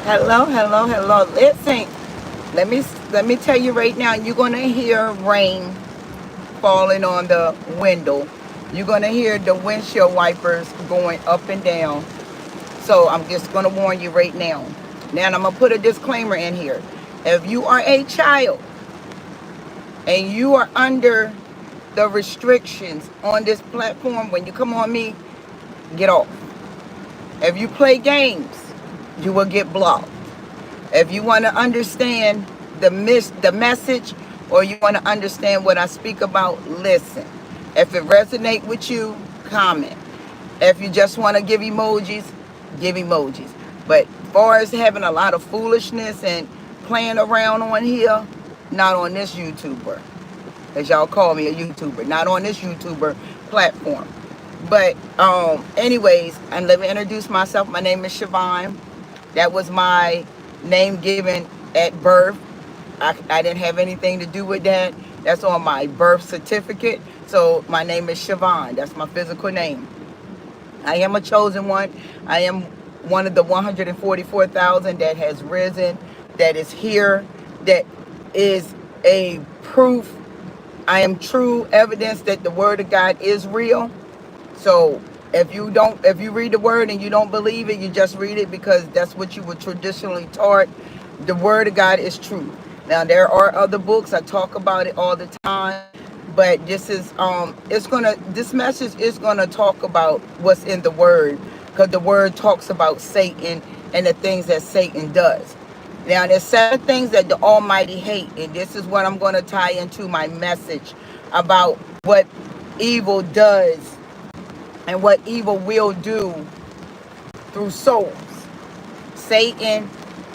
Hello, hello, hello. Listen, let me tell you right now. You're gonna hear rain falling on the window. You're gonna hear the windshield wipers going up and down. So I'm just gonna warn you right now. Now I'm gonna put a disclaimer in here. If you are a child and you are under the restrictions on this platform, when you come on me, get off. If you play games, you will get blocked. If you want to understand the message, or you want to understand what I speak about, listen. If it resonates with you, comment. If you just want to give emojis, give emojis. But as far as having a lot of foolishness and playing around on here, not on this YouTuber. As y'all call me a YouTuber, not on this YouTuber platform. But anyways, and let me introduce myself. My name is Siobhan. That was my name given at birth. I didn't have anything to do with that. That's on my birth certificate. So my name is Siobhan. That's my physical name. I am a chosen one. I am one of the 144,000 that has risen, that is here, that is a proof. I am true evidence that the word of God is real. So if you read the word and you don't believe it, you just read it because that's what you were traditionally taught. The word of God is true. Now there are other books, I talk about it all the time, but this message is gonna talk about what's in the word, because the word talks about Satan and the things that Satan does. Now there's 7 things that the Almighty hate, and this is what I'm gonna tie into my message about what evil does and what evil will do through souls. Satan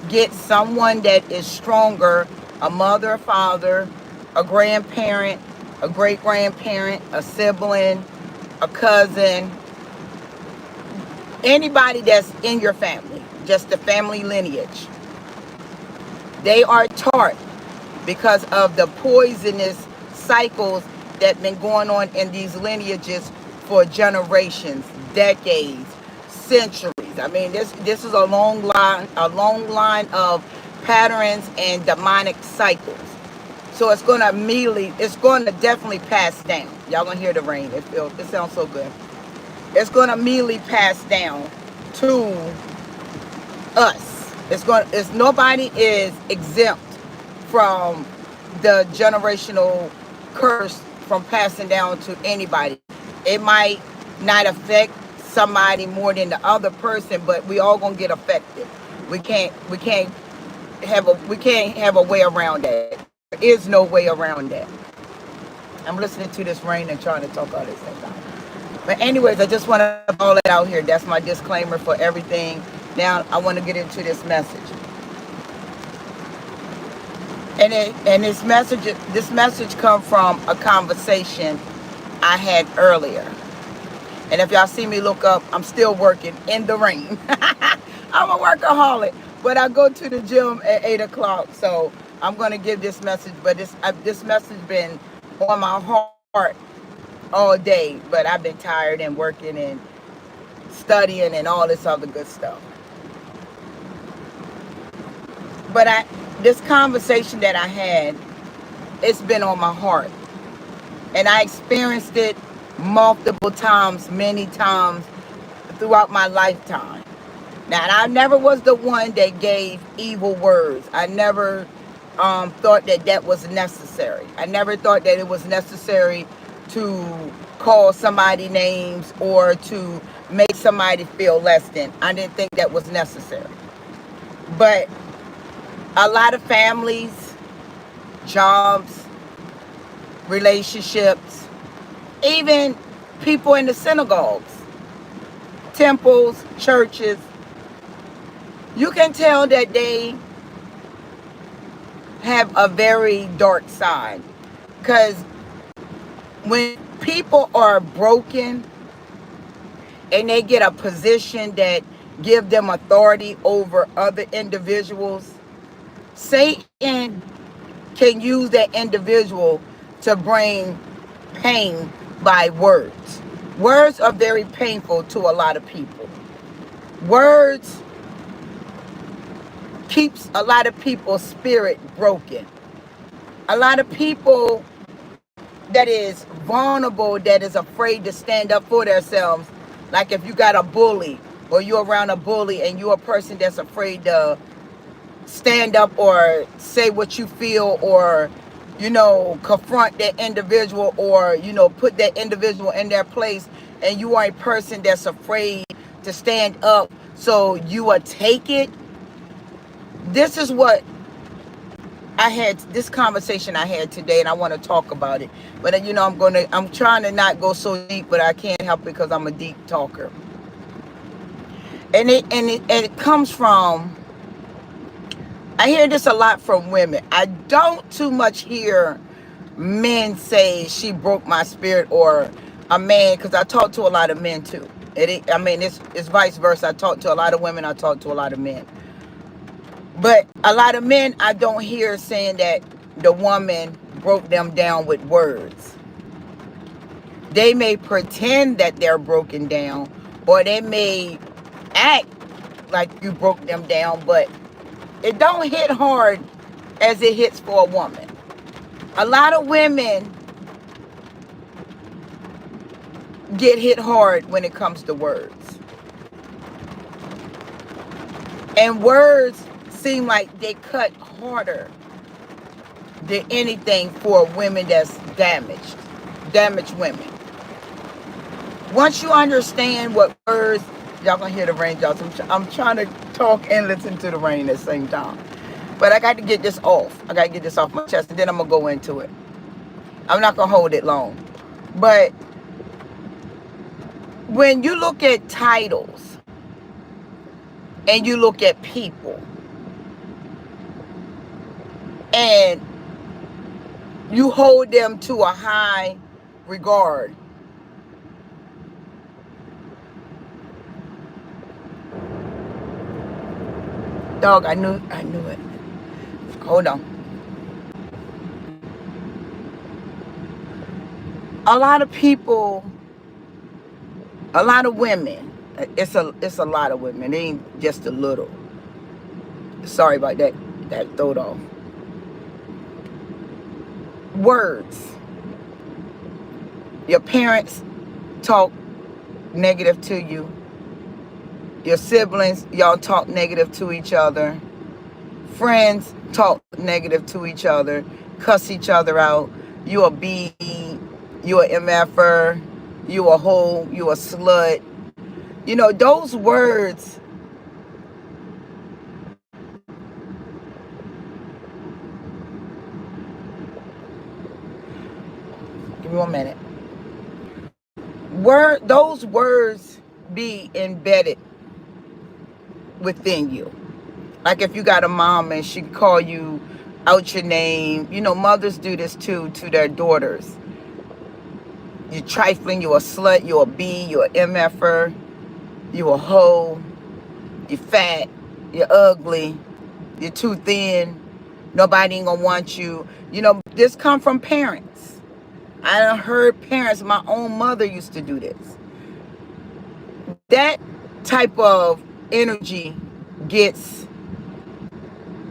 gets someone that is stronger, a mother, a father, a grandparent, a great grandparent, a sibling, a cousin, anybody that's in your family, just the family lineage. They are taught because of the poisonous cycles that been going on in these lineages for generations, decades, centuries. I mean, this is a long line of patterns and demonic cycles. So it's gonna definitely pass down. Y'all gonna hear the rain. It sounds so good. It's gonna immediately pass down to us. It's nobody is exempt from the generational curse from passing down to anybody. It might not affect somebody more than the other person, but we all gonna get affected. We can't have a way around that. There is no way around that. I'm listening to this rain and trying to talk all this stuff out. But anyways, I just want to all that out here. That's my disclaimer for everything. Now I want to get into this message. And this message come from a conversation I had earlier. And if y'all see me look up, I'm still working in the rain. I'm a workaholic, but I go to the gym at 8 o'clock. So I'm gonna give this message, but this message been on my heart all day. But I've been tired and working and studying and all this other good stuff. But this conversation that I had, it's been on my heart. And I experienced it multiple times, many times throughout my lifetime. Now, I never was the one that gave evil words. I never thought that was necessary. I never thought that it was necessary to call somebody names or to make somebody feel less than. I didn't think that was necessary. But a lot of families, jobs, relationships, even people in the synagogues, temples, churches, you can tell that they have a very dark side. Because when people are broken and they get a position that give them authority over other individuals, Satan can use that individual to bring pain by words. Words are very painful to a lot of people. Words keeps a lot of people's spirit broken. A lot of people that is vulnerable, that is afraid to stand up for themselves. Like if you got a bully or you're around a bully and you're a person that's afraid to stand up or say what you feel, or confront that individual, or put that individual in their place, and you are a person that's afraid to stand up, so you will take it. This is what this conversation I had today, and I want to talk about it. But I'm trying to not go so deep, but I can't help it because I'm a deep talker. And it comes from, I hear this a lot from women. I don't too much hear men say she broke my spirit, or a man, because I talk to a lot of men too. It's vice versa. I talk to a lot of women, I talk to a lot of men. But a lot of men, I don't hear saying that the woman broke them down with words. They may pretend that they're broken down, or they may act like you broke them down, but it don't hit hard as it hits for a woman. A lot of women get hit hard when it comes to words. And words seem like they cut harder than anything for women that's damaged women. Once you understand what words, y'all gonna hear the raindrops. I'm trying to talk and listen to the rain at the same time. But I got to get this off. I got to get this off my chest, and then I'm gonna go into it. I'm not gonna hold it long. But when you look at titles and you look at people, and you hold them to a high regard, dog, I knew it. Hold on. A lot of people, a lot of women, it's a lot of women. It ain't just a little. Sorry about that throw it off. Words. Your parents talk negative to you. Your siblings, y'all talk negative to each other. Friends talk negative to each other, cuss each other out. You a B, you a MFer, you a hoe, you a slut. Those words give me 1 minute. Those words be embedded within you. Like if you got a mom and she call you out your name, mothers do this too to their daughters. You trifling, you a slut, you a B, you a MFer, you a hoe, you fat, you're ugly, you're too thin, nobody ain't gonna want you. This come from parents. I done heard parents, my own mother used to do this. That type of energy gets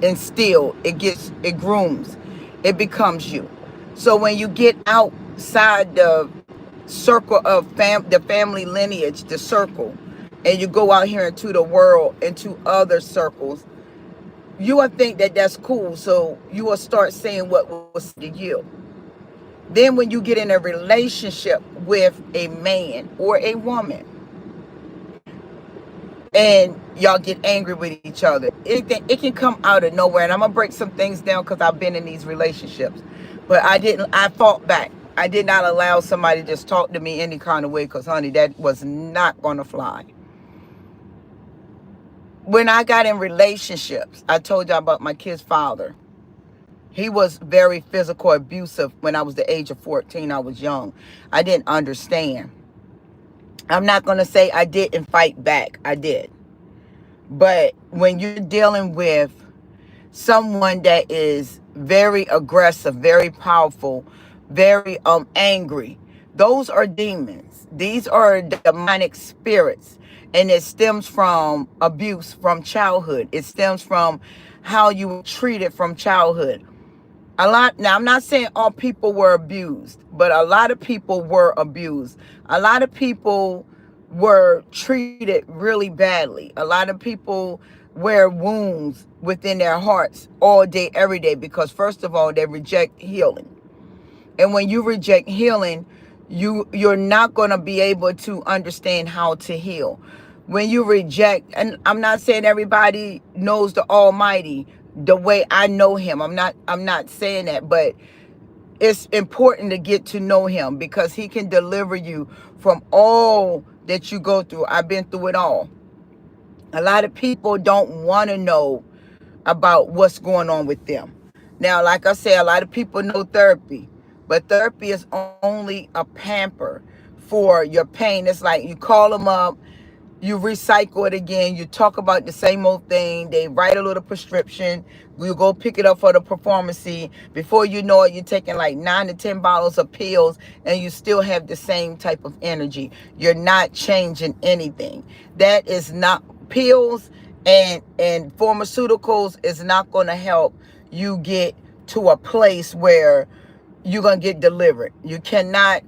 instilled, it grooms, it becomes you. So when you get outside the circle of the family lineage, the circle, and you go out here into the world, into other circles, you will think that that's cool. So you will start saying what was to you. Then when you get in a relationship with a man or a woman, and y'all get angry with each other, it can come out of nowhere. And I'm gonna break some things down because I've been in these relationships, but I fought back. I did not allow somebody to just talk to me any kind of way, because honey, that was not gonna fly. When I got in relationships, I told y'all about my kid's father. He was very physical abusive. When I was the age of 14, I was young. I didn't understand. I'm not going to say I didn't fight back. I did. But when you're dealing with someone that is very aggressive, very powerful, very angry, those are demons. These are demonic spirits. And it stems from abuse from childhood. It stems from how you were treated from childhood. A lot, now I'm not saying all people were abused, but a lot of people were abused. A lot of people were treated really badly. A lot of people wear wounds within their hearts all day, every day, because first of all, they reject healing. And when you reject healing, you're not going to be able to understand how to heal. When you reject, and I'm not saying everybody knows the Almighty the way I know him. I'm not saying that, but it's important to get to know him because he can deliver you from all that you go through. I've been through it all. A lot of people don't want to know about what's going on with them. Now, like I say, a lot of people know therapy, but therapy is only a pamper for your pain. It's like you call them up, you recycle it again, you talk about the same old thing, they write a little prescription, you go pick it up for the pharmacy. Before you know it, you're taking like 9 to 10 bottles of pills and you still have the same type of energy. You're not changing anything. That is not, pills and pharmaceuticals is not going to help you get to a place where you're going to get delivered. You cannot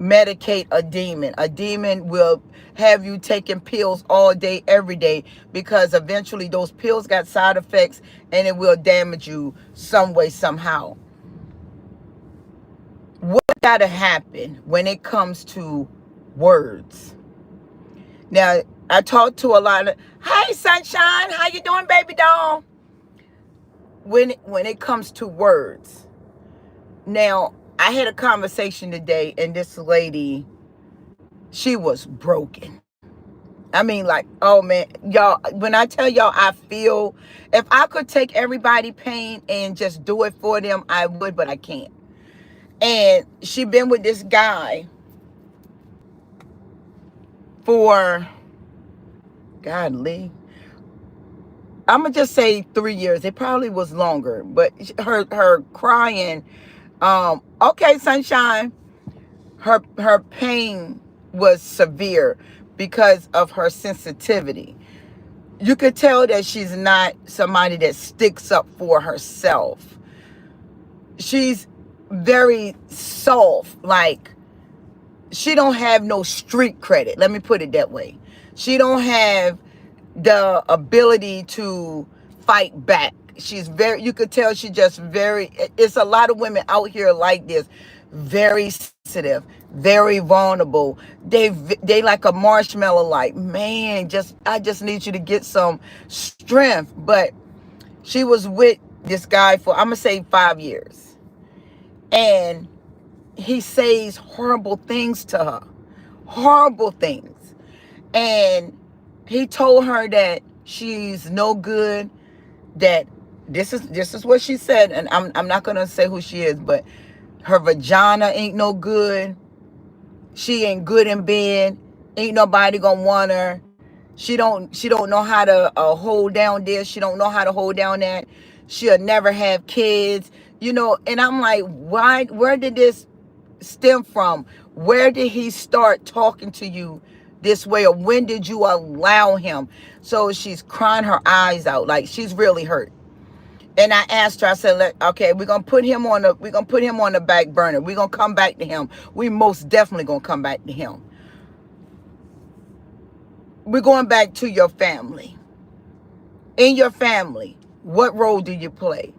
medicate a demon. A demon will have you taking pills all day, every day, because eventually those pills got side effects and it will damage you some way, somehow. What gotta happen when it comes to words? Now, I talk to a lot of, hey, sunshine, how you doing, baby doll? When it comes to words. Now, I had a conversation today, and this lady, she was broken. I mean, like, oh man, y'all, when I tell y'all, I feel, if I could take everybody pain and just do it for them, I would, but I can't. And she been with this guy for, godly, I'm gonna just say 3 years. It probably was longer, but her crying, okay, sunshine, her pain was severe because of her sensitivity. You could tell that she's not somebody that sticks up for herself. She's very soft, like she don't have no street credit. Let me put it that way. She don't have the ability to fight back. She's very, you could tell she just very, it's a lot of women out here like this, very sensitive, very vulnerable. They like a marshmallow, like, man, I just need you to get some strength. But she was with this guy for, I'm gonna say 5 years. And he says horrible things to her. Horrible things. And he told her that she's no good, that this is what she said, and I'm not gonna say who she is, but her vagina ain't no good. She ain't good in bed. Ain't nobody gonna want her. She don't know how to hold down this. She don't know how to hold down that. She'll never have kids. And I'm like, why? Where did this stem from? Where did he start talking to you this way, or when did you allow him? So she's crying her eyes out, like she's really hurt. And I asked her, I said, okay, we're gonna put him on the back burner. We're gonna come back to him. We most definitely gonna come back to him. We're going back to your family. In your family, what role do you play?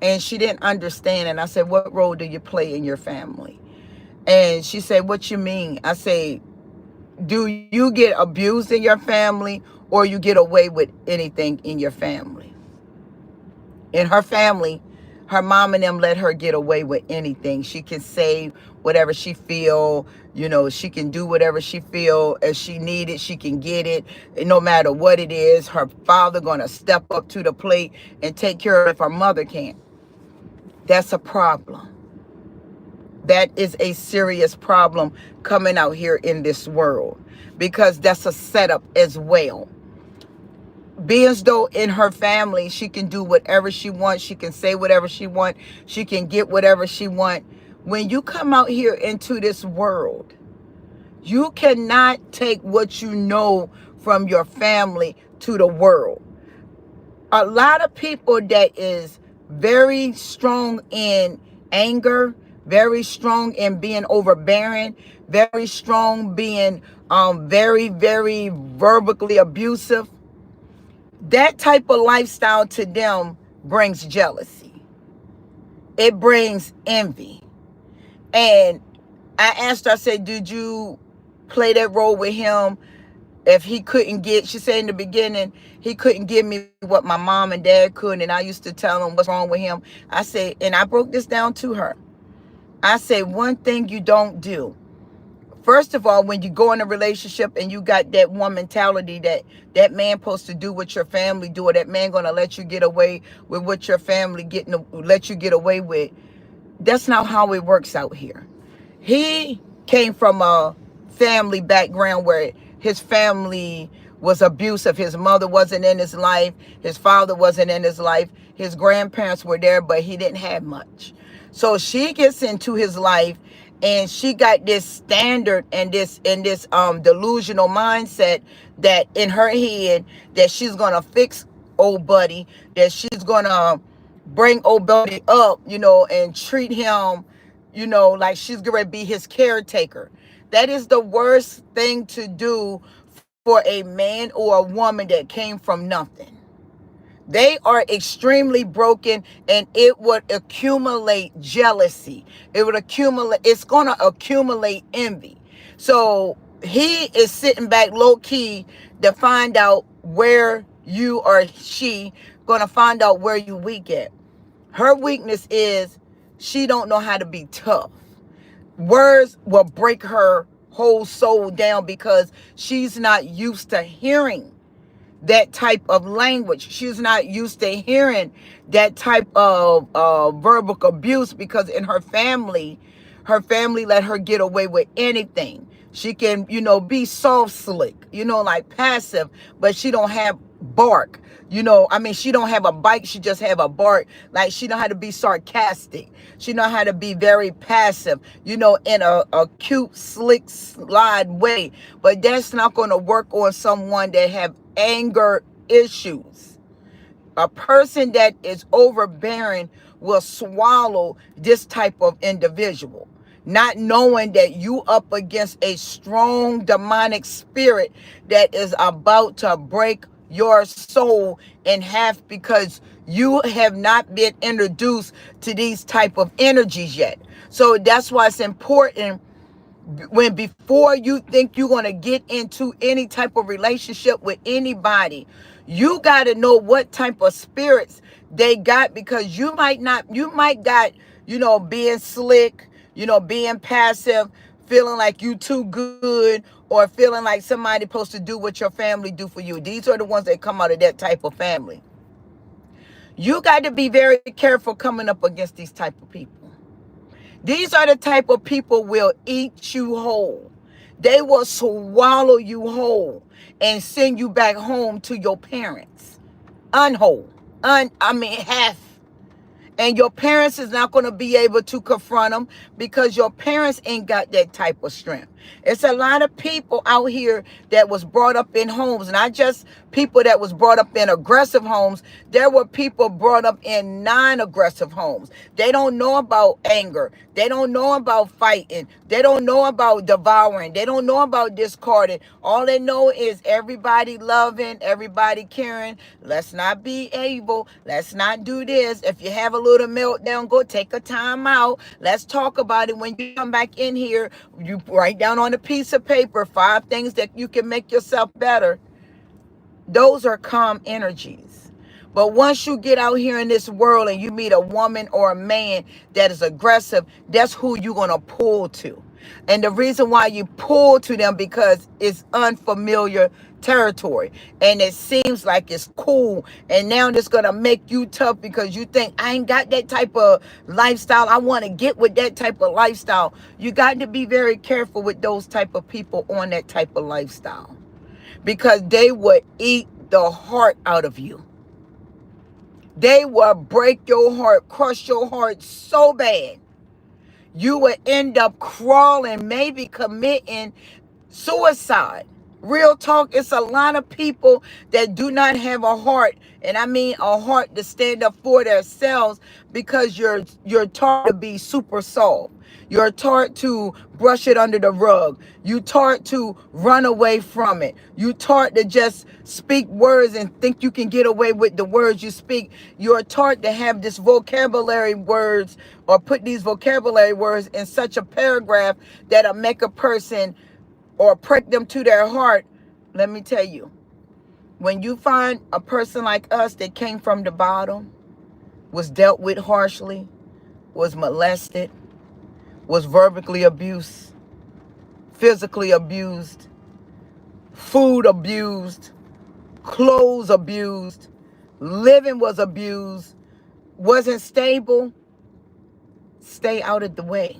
And she didn't understand. And I said, what role do you play in your family? And she said, what you mean? I say, do you get abused in your family, or you get away with anything in your family? In her family, her mom and them let her get away with anything. She can say whatever she feel. She can do whatever she feel. As she need it, she can get it. And no matter what it is, her father gonna step up to the plate and take care of it if her mother can't. That's a problem. That is a serious problem coming out here in this world, because that's a setup as well. Be as though in her family, she can do whatever she wants. She can say whatever she wants. She can get whatever she wants. When you come out here into this world, you cannot take what you know from your family to the world. A lot of people that is very strong in anger, very strong in being overbearing, very strong being very, very verbally abusive. That type of lifestyle to them brings jealousy. It brings envy. And I asked her, I said, did you play that role with him? If he couldn't get, she said in the beginning, he couldn't give me what my mom and dad could. And I used to tell him what's wrong with him. I said, and I broke this down to her. I said, one thing you don't do. First of all, when you go in a relationship and you got that one mentality that that man supposed to do what your family do, or that man gonna let you get away with what your family let you get away with, that's not how it works out here. He came from a family background where his family was abusive. His mother wasn't in his life. His father wasn't in his life. His grandparents were there, but he didn't have much. So she gets into his life, and she got this standard and this delusional mindset that in her head that she's gonna fix old buddy, that she's gonna bring old buddy up, and treat him, like she's gonna be his caretaker. That is the worst thing to do for a man or a woman that came from nothing. They are extremely broken, and it would accumulate jealousy. It's going to accumulate envy. So he is sitting back low key to find out where you or she going to find out where you weak at. Her weakness is she don't know how to be tough. Words will break her whole soul down because she's not used to hearing that type of language. She's not used to hearing that type of verbal abuse, because in her family let her get away with anything. She can, be soft slick, like passive, but she don't have bark. She don't have a bite. She just have a bark. Like, she know how to be sarcastic. She know how to be very passive, in a cute, slick, slide way. But that's not going to work on someone that have anger issues. A person that is overbearing will swallow this type of individual, not knowing that you up against a strong demonic spirit that is about to break your soul in half, because you have not been introduced to these type of energies yet. So that's why it's important, when before you think you're going to get into any type of relationship with anybody, you got to know what type of spirits they got, because you might got, being slick, being passive, feeling like you too good, or feeling like somebody supposed to do what your family do for you. These are the ones that come out of that type of family. You got to be very careful coming up against these type of people. These are the type of people will eat you whole. They will swallow you whole and send you back home to your parents. Unwhole. Half. And your parents is not going to be able to confront them, because your parents ain't got that type of strength. It's a lot of people out here that was brought up in homes, not just people that was brought up in aggressive homes. There were people brought up in non-aggressive homes. They don't know about anger. They don't know about fighting. They don't know about devouring. They don't know about discarding. All they know is everybody loving, everybody caring. Let's not be able. Let's not do this. If you have a little meltdown, go take a time out. Let's talk about it. When you come back in here, you write down on a piece of paper 5 things that you can make yourself better. Those are calm energies. But once you get out here in this world and you meet a woman or a man that is aggressive, that's who you're going to pull to. And the reason why you pull to them, because it's unfamiliar territory and it seems like it's cool, and now it's going to make you tough because you think, I ain't got that type of lifestyle. I want to get with that type of lifestyle. You got to be very careful with those type of people on that type of lifestyle, because they would eat the heart out of you. They will break your heart, crush your heart so bad. You will end up crawling, maybe committing suicide. Real talk, it's a lot of people that do not have a heart, and I mean a heart to stand up for themselves, because you're taught to be super soft. You're taught to brush it under the rug. You taught to run away from it. You taught to just speak words and think you can get away with the words you speak. You're taught to have this vocabulary words, or put these vocabulary words in such a paragraph that'll make a person or prick them to their heart. Let me tell you, when you find a person like us that came from the bottom, was dealt with harshly, was molested, was verbally abused, physically abused, food abused, clothes abused, living was abused, wasn't stable, stay out of the way.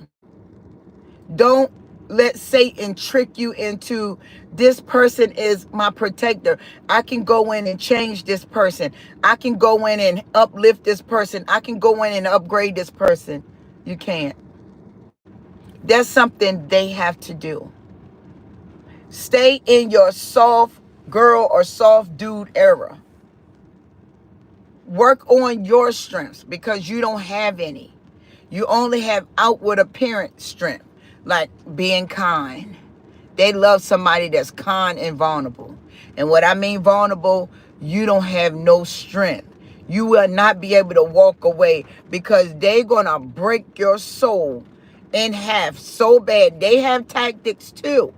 Don't let Satan trick you into, this person is my protector. I can go in and change this person. I can go in and uplift this person. I can go in and upgrade this person. You can't. That's something they have to do. Stay in your soft girl or soft dude era. Work on your strengths, because you don't have any. You only have outward appearance strength, like being kind. They love somebody that's kind and vulnerable. And what I mean vulnerable, you don't have no strength. You will not be able to walk away, because they're going to break your soul in half so bad. They have tactics too.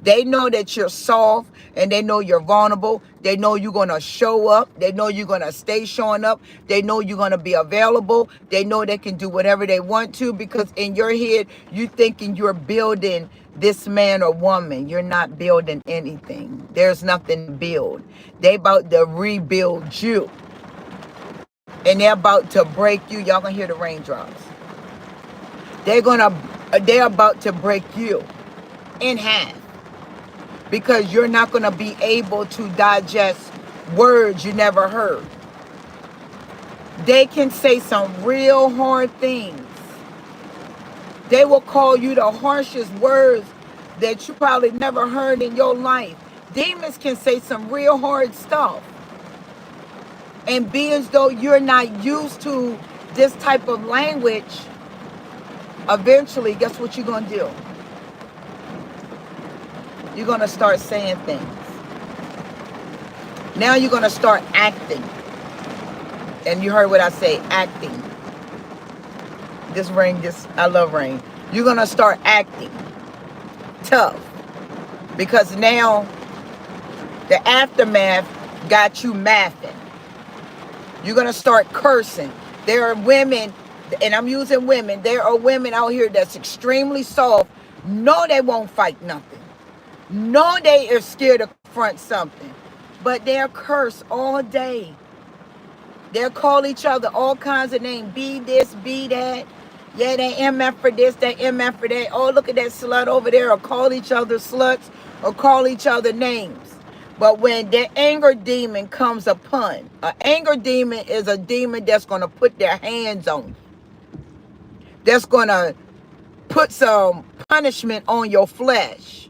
They know that you're soft, and they know you're vulnerable. They know you're going to show up. They know you're going to stay showing up. They know you're going to be available. They know they can do whatever they want to, because in your head, you thinking you're building this man or woman. You're not building anything. There's nothing to build. They about to rebuild you. And they're about to break you. Y'all gonna hear the raindrops. They're about to break you in half, because you're not going to be able to digest words you never heard. They can say some real hard things. They will call you the harshest words that you probably never heard in your life. Demons can say some real hard stuff. And being as though you're not used to this type of language, eventually, guess what you're going to do? You're going to start saying things. Now you're going to start acting. And you heard what I say, acting. I love rain. You're going to start acting tough. Because now the aftermath got you mathing. You're going to start cursing. There are women, and I'm using women. There are women out here that's extremely soft. No, they won't fight nothing. No, they are scared to confront something, but they'll curse all day. They'll call each other all kinds of names. Be this, be that. Yeah, they MF for this, they MF for that. Oh, look at that slut over there. Or call each other sluts, or call each other names. But when the anger demon comes upon, an anger demon is a demon that's going to put their hands on you. That's going to put some punishment on your flesh.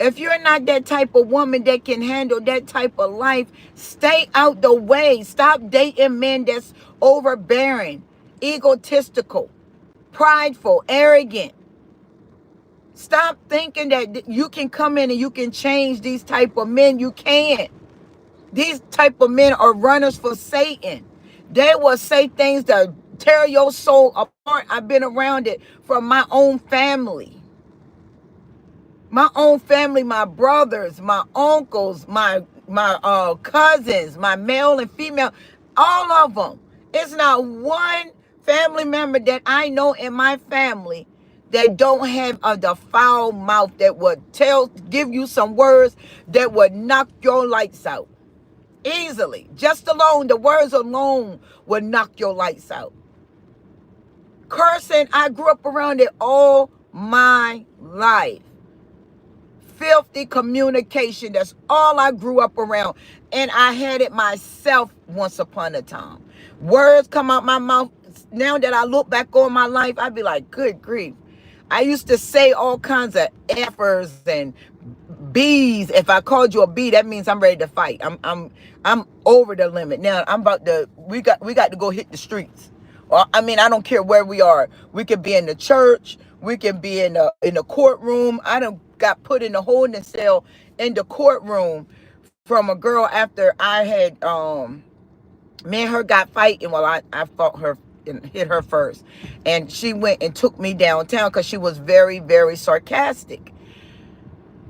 If you're not that type of woman that can handle that type of life, stay out the way. Stop dating men that's overbearing, egotistical, prideful, arrogant. Stop thinking that you can come in and you can change these type of men. You can't. These type of men are runners for Satan. They will say things that tear your soul apart. I've been around it from my own family. My own family, my brothers, my uncles, my cousins, my male and female, all of them. It's not one family member that I know in my family that don't have a foul mouth that would give you some words that would knock your lights out. Easily. Just alone, the words alone would knock your lights out. Cursing, I grew up around it all my life. Filthy communication, that's all I grew up around. And I had it myself once upon a time. Words come out my mouth. Now that I look back on my life, I'd be like, good grief. I used to say all kinds of effers and Bees. If I called you a bee, that means I'm ready to fight. I'm over the limit. Now I'm about to we got to go hit the streets. Or I mean, I don't care where we are. We could be in the church, we can be in the courtroom. I done got put in the holding cell in the courtroom from a girl after I had me and her got fighting. Well, I fought her and hit her first. And she went and took me downtown because she was very, very sarcastic.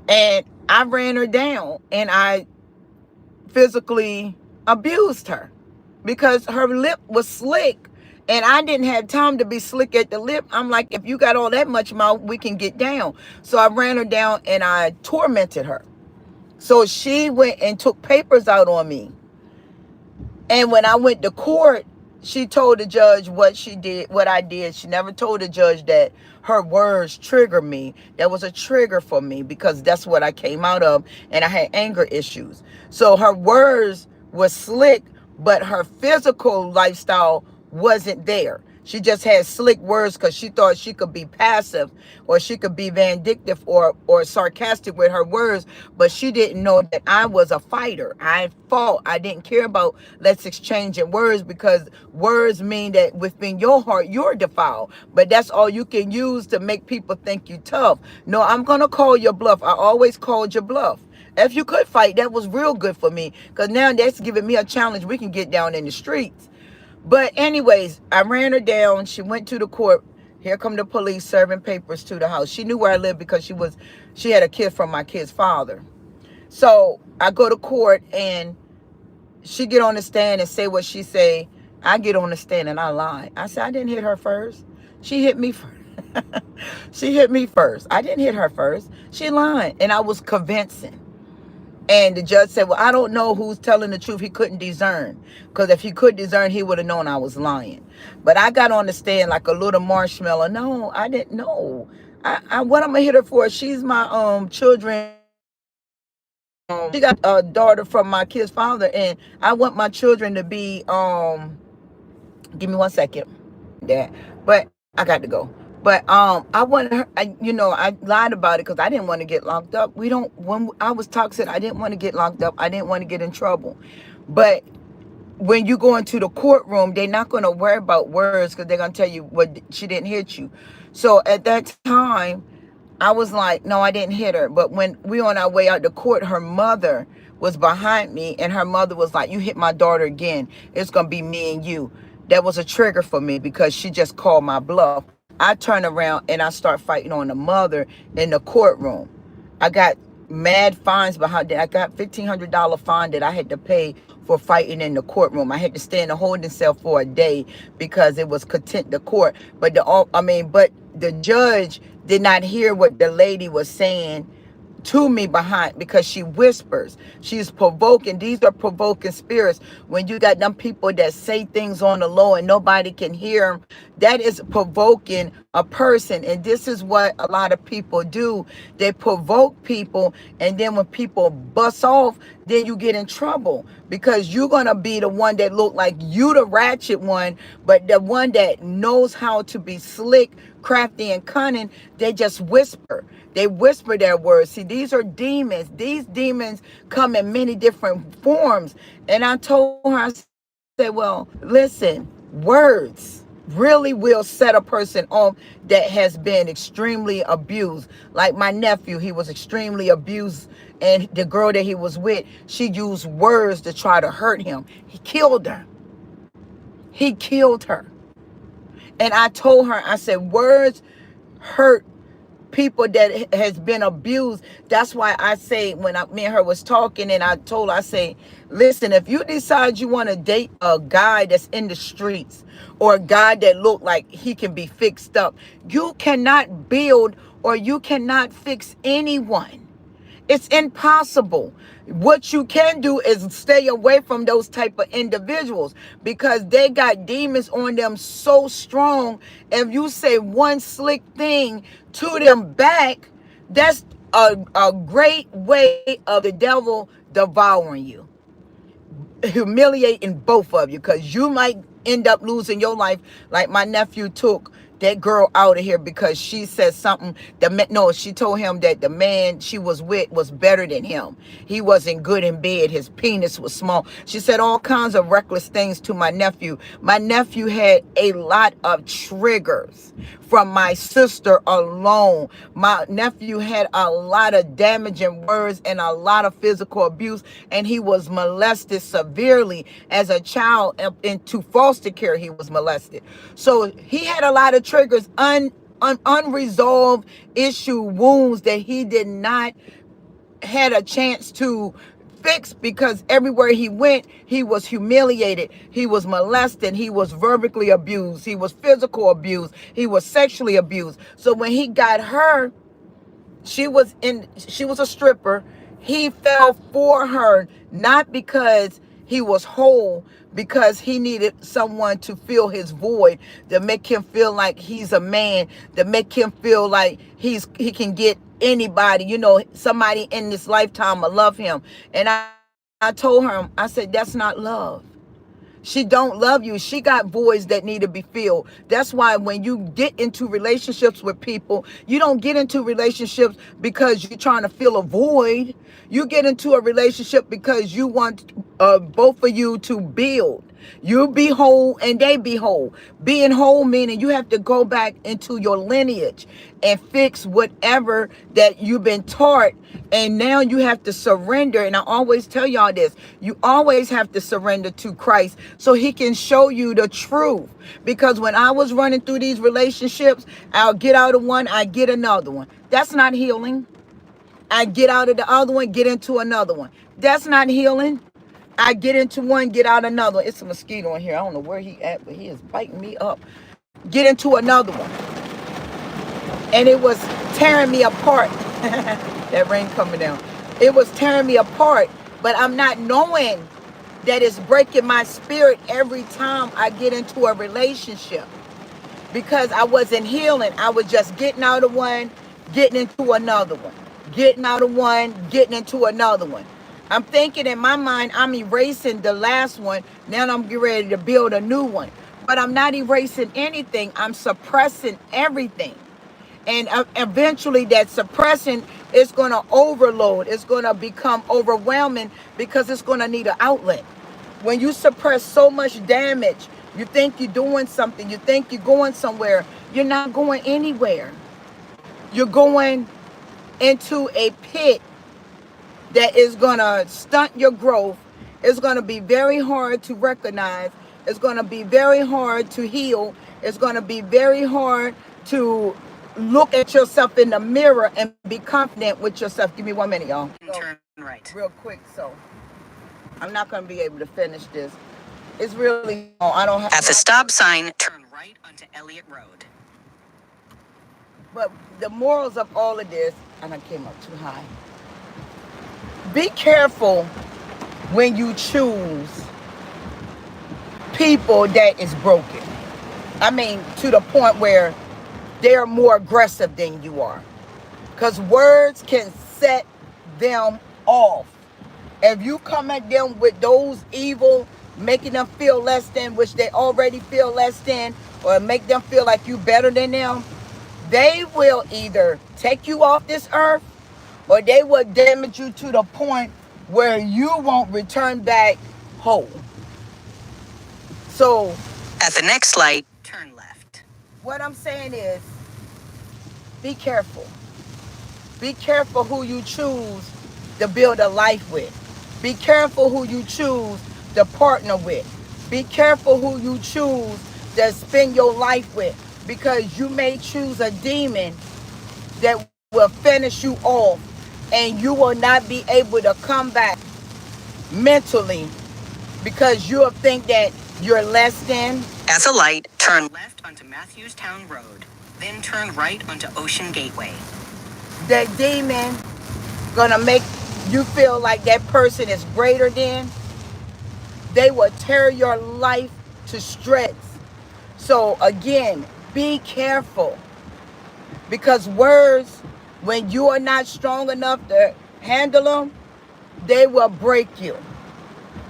And I ran her down and I physically abused her because her lip was slick and I didn't have time to be slick at the lip. I'm like, if you got all that much mouth, we can get down. So I ran her down and I tormented her. So she went and took papers out on me. And when I went to court, she told the judge what she did, what I did. She never told the judge that her words triggered me. That was a trigger for me because that's what I came out of, and I had anger issues. So her words were slick, but her physical lifestyle wasn't there. She just had slick words because she thought she could be passive or she could be vindictive or sarcastic with her words, but she didn't know that I was a fighter. I fought. I didn't care about let's exchange in words because words mean that within your heart you're defiled, but that's all you can use to make people think you tough. No, I'm gonna call your bluff. I always called your bluff. If you could fight, that was real good for me because now that's giving me a challenge. We can get down in the streets. But anyways, I ran her down. She went to the court. Here come the police serving papers to the house. She knew where I lived because she had a kid from my kid's father. So I go to court and she get on the stand and say what she say. I get on the stand and I lie. I said I didn't hit her first. She hit me first. She hit me first. I didn't hit her first. She lied, and I was convincing. And the judge said, well, I don't know who's telling the truth. He couldn't discern. Because if he could discern, he would have known I was lying. But I got on the stand like a little marshmallow. No, I didn't know. What I'm going to hit her for? She's my children. She got a daughter from my kid's father. And I want my children to be, give me 1 second. That. But I got to go. But I wanted her, I lied about it because I didn't want to get locked up. When I was toxic, I didn't want to get locked up. I didn't want to get in trouble. But when you go into the courtroom, they're not going to worry about words because they're going to tell you what she didn't hit you. So at that time, I was like, no, I didn't hit her. But when we on our way out to court, her mother was behind me and her mother was like, you hit my daughter again. It's going to be me and you. That was a trigger for me because she just called my bluff. I turn around and I start fighting on the mother in the courtroom. I got mad fines behind that. I got $1,500 fine that I had to pay for fighting in the courtroom. I had to stay in the holding cell for a day because it was contempt of court. But the judge did not hear what the lady was saying to me behind because she whispers. She's provoking. These are provoking spirits. When you got them people that say things on the low and nobody can hear them, that is provoking a person. And this is what a lot of people do. They provoke people, and then when people bust off, then you get in trouble because you're going to be the one that look like you the ratchet one, but the one that knows how to be slick, crafty, and cunning, they just whisper. They whisper their words. See, these are demons. These demons come in many different forms. And I told her, I said, well, listen, words really will set a person off that has been extremely abused. Like my nephew, he was extremely abused. And the girl that he was with, she used words to try to hurt him. He killed her. He killed her. And I told her, I said, words hurt people that has been abused. That's why I say when me and her was talking and I told her, I say, listen, if you decide you want to date a guy that's in the streets or a guy that look like he can be fixed up, you cannot build or you cannot fix anyone. It's impossible. What you can do is stay away from those type of individuals because they got demons on them so strong. If you say one slick thing to them back, that's a great way of the devil devouring you, humiliating both of you, because you might end up losing your life like my nephew took that girl out of here because she said something. No, she told him that the man she was with was better than him. He wasn't good in bed. His penis was small. She said all kinds of reckless things to my nephew. My nephew had a lot of triggers from my sister alone. My nephew had a lot of damaging words and a lot of physical abuse, and he was molested severely as a child. Into foster care, he was molested. So he had a lot of triggers, unresolved issue wounds that he did not had a chance to fix, because everywhere he went, he was humiliated, he was molested, he was verbally abused, he was physical abused, he was sexually abused. So when he got her, she was a stripper. He fell for her, not because he was whole, because he needed someone to fill his void, to make him feel like he's a man, to make him feel like he can get anybody, somebody in this lifetime will love him. And I told her, I said, that's not love. She don't love you. She got voids that need to be filled. That's why when you get into relationships with people, you don't get into relationships because you're trying to fill a void. You get into a relationship because you want both of you to build. You be whole and they be whole. Being whole meaning you have to go back into your lineage and fix whatever that you've been taught. And now you have to surrender. And I always tell y'all this. You always have to surrender to Christ so he can show you the truth. Because when I was running through these relationships, I'll get out of one, I get another one. That's not healing. I get out of the other one, get into another one. That's not healing. I get into one, get out another one. It's a mosquito in here. I don't know where he at, but he is biting me up. Get into another one. And it was tearing me apart. That rain coming down. It was tearing me apart, but I'm not knowing that it's breaking my spirit every time I get into a relationship, because I wasn't healing. I was just getting out of one, getting into another one, getting out of one, getting into another one. I'm thinking in my mind, I'm erasing the last one. Now I'm getting ready to build a new one. But I'm not erasing anything. I'm suppressing everything. And eventually that suppression is going to overload. It's going to become overwhelming because it's going to need an outlet. When you suppress so much damage, you think you're doing something. You think you're going somewhere. You're not going anywhere. You're going into a pit that is going to stunt your growth. It's going to be very hard to recognize. It's going to be very hard to heal. It's going to be very hard to look at yourself in the mirror and be confident with yourself. Give me 1 minute, y'all. Turn right. Real quick, so I'm not going to be able to finish this. It's really, I don't have. At the stop sign, turn right onto Elliott Road. But the morals of all of this, and I came up too high. Be careful when you choose people that is broken. I mean, to the point where they're more aggressive than you are. Because words can set them off. If you come at them with those evil, making them feel less than, which they already feel less than, or make them feel like you better than them, they will either take you off this earth, or they will damage you to the point where you won't return back whole. So, at the next light, turn left. What I'm saying is, be careful. Be careful who you choose to build a life with. Be careful who you choose to partner with. Be careful who you choose to spend your life with, because you may choose a demon that will finish you off, and you will not be able to come back mentally because you'll think that you're less than. At the light, turn left onto Matthewstown Road, then turn right onto Ocean Gateway. That demon gonna make you feel like that person is greater than. They will tear your life to shreds. So again, be careful, because words, when you are not strong enough to handle them, they will break you,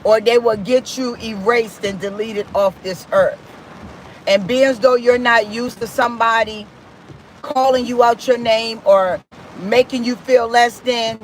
or they will get you erased and deleted off this earth. And being as though you're not used to somebody calling you out your name or making you feel less than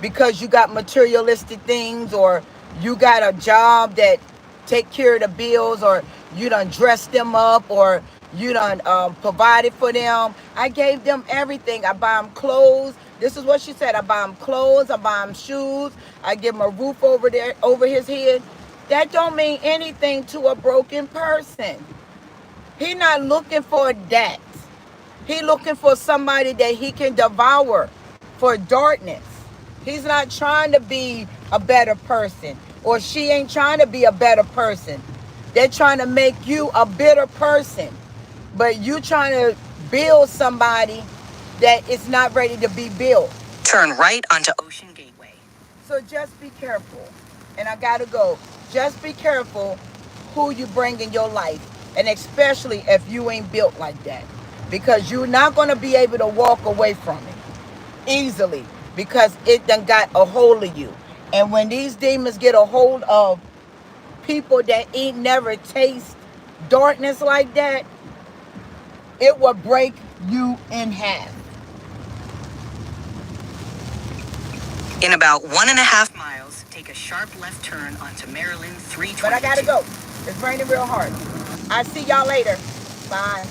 because you got materialistic things, or you got a job that take care of the bills, or you done dressed them up, or you done provided for them. I gave them everything. I buy them clothes. This is what she said. I buy them clothes. I buy them shoes. I give him a roof over his head. That don't mean anything to a broken person. He not looking for that. He looking for somebody that he can devour for darkness. He's not trying to be a better person, or she ain't trying to be a better person. They're trying to make you a bitter person, but you trying to build somebody that is not ready to be built. Turn right onto Ocean Gateway. So just be careful. And I gotta go. Just be careful who you bring in your life, and especially if you ain't built like that, because you're not gonna be able to walk away from it easily, because it done got a hold of you. And when these demons get a hold of people that ain't never taste darkness like that, it will break you in half. In about 1.5 miles, take a sharp left turn onto Maryland 322. But I gotta go. It's raining real hard. I see y'all later. Bye.